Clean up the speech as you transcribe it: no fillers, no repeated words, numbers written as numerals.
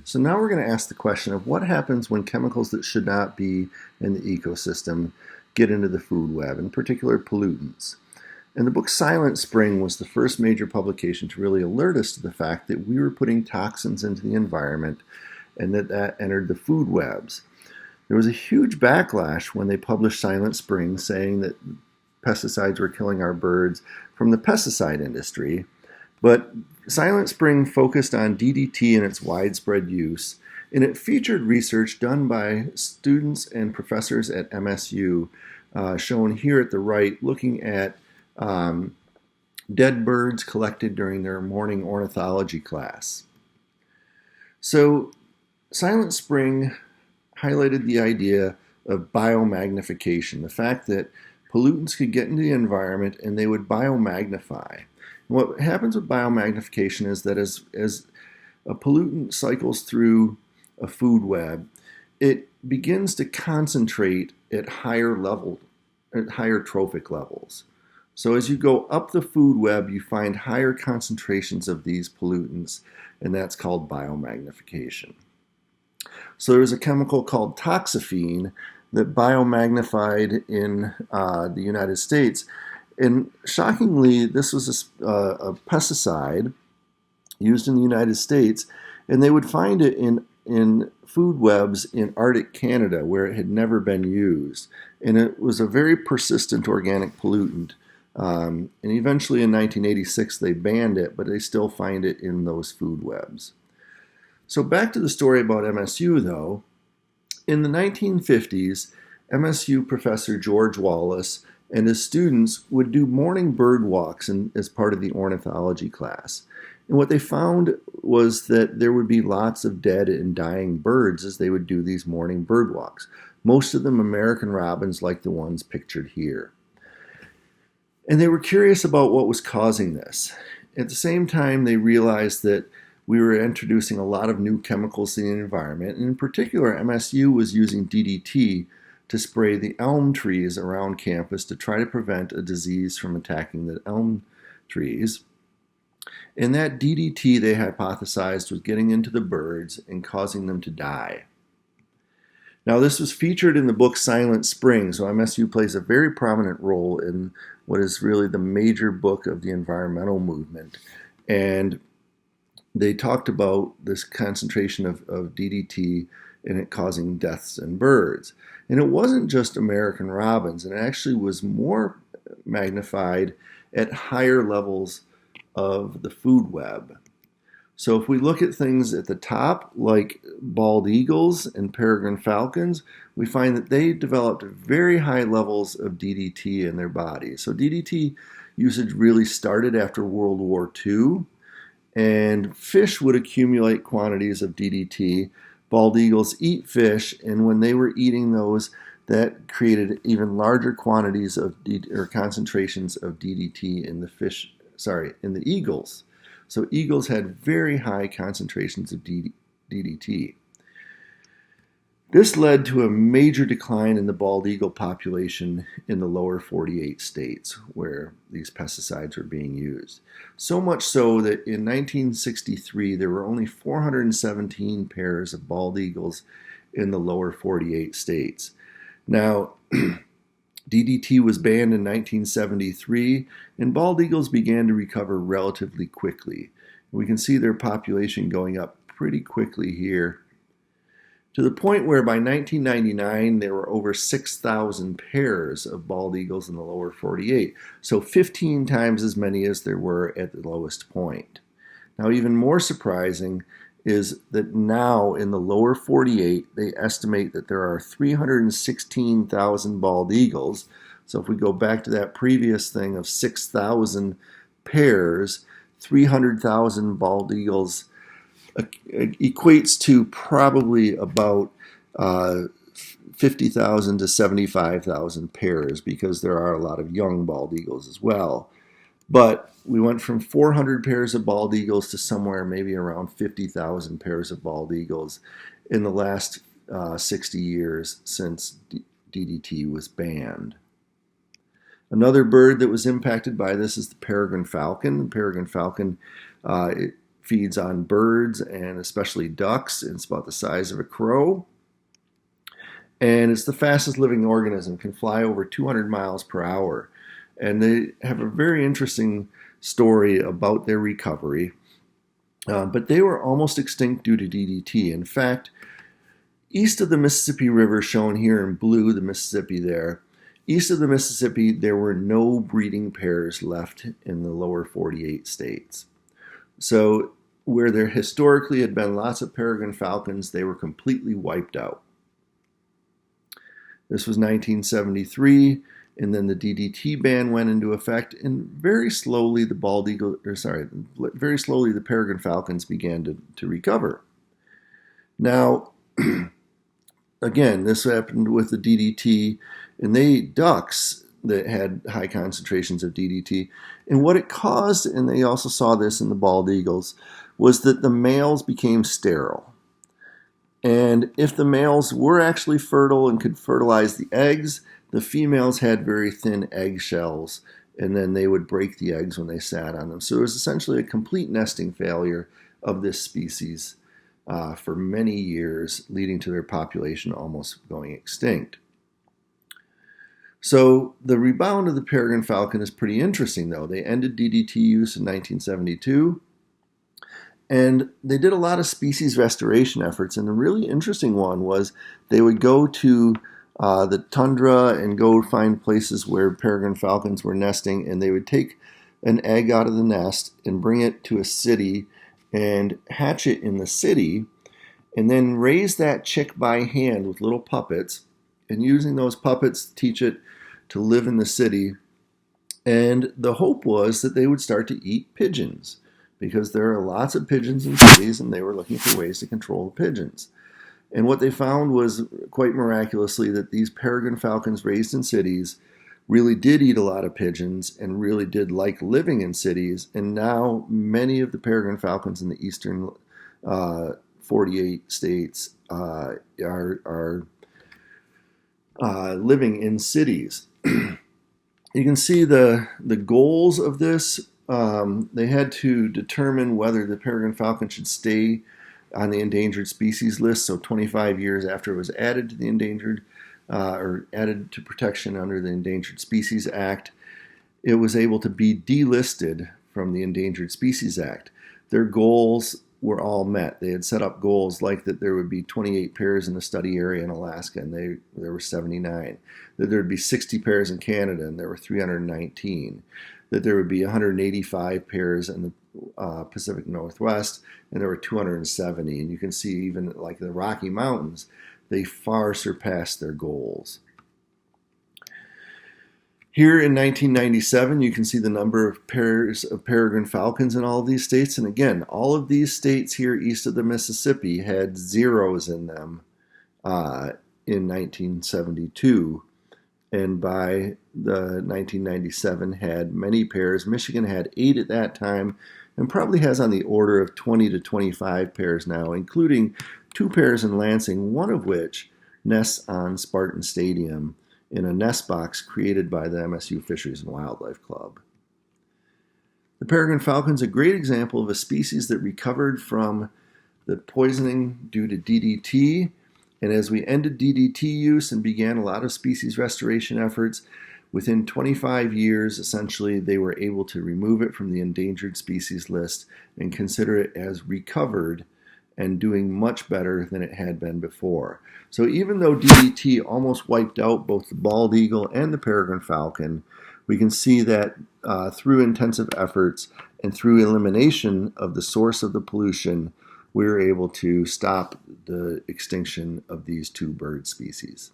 So now we're going to ask the question of what happens when chemicals that should not be in the ecosystem get into the food web, in particular pollutants. And the book Silent Spring was the first major publication to really alert us to the fact that we were putting toxins into the environment and that entered the food webs. There was a huge backlash when they published Silent Spring saying that pesticides were killing our birds from the pesticide industry. But Silent Spring focused on DDT and its widespread use, and it featured research done by students and professors at MSU, shown here at the right, looking at dead birds collected during their morning ornithology class. So Silent Spring highlighted the idea of biomagnification, the fact that pollutants could get into the environment and they would biomagnify. And what happens with biomagnification is that as a pollutant cycles through a food web, it begins to concentrate at higher trophic levels. So as you go up the food web, you find higher concentrations of these pollutants, and that's called biomagnification. So there's a chemical called toxaphene that biomagnified in the United States. And shockingly, this was a pesticide used in the United States, and they would find it in food webs in Arctic Canada where it had never been used. And it was a very persistent organic pollutant. And eventually in 1986 they banned it, but they still find it in those food webs. So back to the story about MSU though. In the 1950s, MSU professor George Wallace and his students would do morning bird walks as part of the ornithology class. And what they found was that there would be lots of dead and dying birds as they would do these morning bird walks. Most of them American robins like the ones pictured here. And they were curious about what was causing this. At the same time, they realized that we were introducing a lot of new chemicals in the environment, and in particular, MSU was using DDT to spray the elm trees around campus to try to prevent a disease from attacking the elm trees. And that DDT, they hypothesized, was getting into the birds and causing them to die. Now, this was featured in the book Silent Spring, so MSU plays a very prominent role in what is really the major book of the environmental movement. And they talked about this concentration of DDT and it causing deaths in birds. And it wasn't just American robins, it actually was more magnified at higher levels of the food web. So if we look at things at the top, like bald eagles and peregrine falcons, we find that they developed very high levels of DDT in their bodies. So DDT usage really started after World War II, and fish would accumulate quantities of DDT. Bald eagles eat fish, and when they were eating those, that created even larger quantities of concentrations of DDT in the eagles. So eagles had very high concentrations of DDT. This led to a major decline in the bald eagle population in the lower 48 states where these pesticides were being used. So much so that in 1963 there were only 417 pairs of bald eagles in the lower 48 states. Now, DDT was banned in 1973, and bald eagles began to recover relatively quickly. We can see their population going up pretty quickly here, to the point where by 1999 there were over 6,000 pairs of bald eagles in the lower 48, so 15 times as many as there were at the lowest point. Now, even more surprising is that now in the lower 48, they estimate that there are 316,000 bald eagles. So if we go back to that previous thing of 6,000 pairs, 300,000 bald eagles equates to probably about 50,000 to 75,000 pairs, because there are a lot of young bald eagles as well. But we went from 400 pairs of bald eagles to somewhere maybe around 50,000 pairs of bald eagles in the last 60 years since DDT was banned. Another bird that was impacted by this is the peregrine falcon. The peregrine falcon feeds on birds and especially ducks. It's about the size of a crow. And it's the fastest living organism, can fly over 200 miles per hour. And they have a very interesting story about their recovery. But they were almost extinct due to DDT. In fact, east of the Mississippi River, shown here in blue, the Mississippi there, east of the Mississippi, there were no breeding pairs left in the lower 48 states. So where there historically had been lots of peregrine falcons, they were completely wiped out. This was 1973, and then the DDT ban went into effect, and very slowly the very slowly the peregrine falcons began to recover. Now, again, this happened with the DDT, and they ate ducks that had high concentrations of DDT. And what it caused, and they also saw this in the bald eagles, was that the males became sterile. And if the males were actually fertile and could fertilize the eggs, the females had very thin eggshells, and then they would break the eggs when they sat on them. So it was essentially a complete nesting failure of this species for many years, leading to their population almost going extinct. So the rebound of the peregrine falcon is pretty interesting, though. They ended DDT use in 1972, and they did a lot of species restoration efforts. And the really interesting one was they would go to the tundra and go find places where peregrine falcons were nesting, and they would take an egg out of the nest and bring it to a city and hatch it in the city, and then raise that chick by hand with little puppets, and using those puppets teach it to live in the city. And the hope was that they would start to eat pigeons, because there are lots of pigeons in cities, and they were looking for ways to control the pigeons. And what they found was, quite miraculously, that these peregrine falcons raised in cities really did eat a lot of pigeons and really did like living in cities. And now many of the peregrine falcons in the eastern 48 states are living in cities. You can see the goals of this. They had to determine whether the peregrine falcon should stay on the endangered species list. So 25 years after it was added to the endangered or added to protection under the Endangered Species Act, it was able to be delisted from the Endangered Species Act. Their goals were all met. They had set up goals like that there would be 28 pairs in the study area in Alaska, and there were 79. That there would be 60 pairs in Canada, and there were 319. That there would be 185 pairs in the Pacific Northwest, and there were 270. And you can see even like the Rocky Mountains, they far surpassed their goals. Here in 1997, you can see the number of pairs of peregrine falcons in all of these states. And again, all of these states here east of the Mississippi had zeros in them in 1972. And by the 1997 had many pairs. Michigan had 8 at that time, and probably has on the order of 20 to 25 pairs now, including 2 pairs in Lansing, one of which nests on Spartan Stadium in a nest box created by the MSU Fisheries and Wildlife Club. The peregrine falcon is a great example of a species that recovered from the poisoning due to DDT. And as we ended DDT use and began a lot of species restoration efforts, within 25 years, essentially, they were able to remove it from the endangered species list and consider it as recovered and doing much better than it had been before. So even though DDT almost wiped out both the bald eagle and the peregrine falcon, we can see that through intensive efforts and through elimination of the source of the pollution, we were able to stop the extinction of these 2 bird species.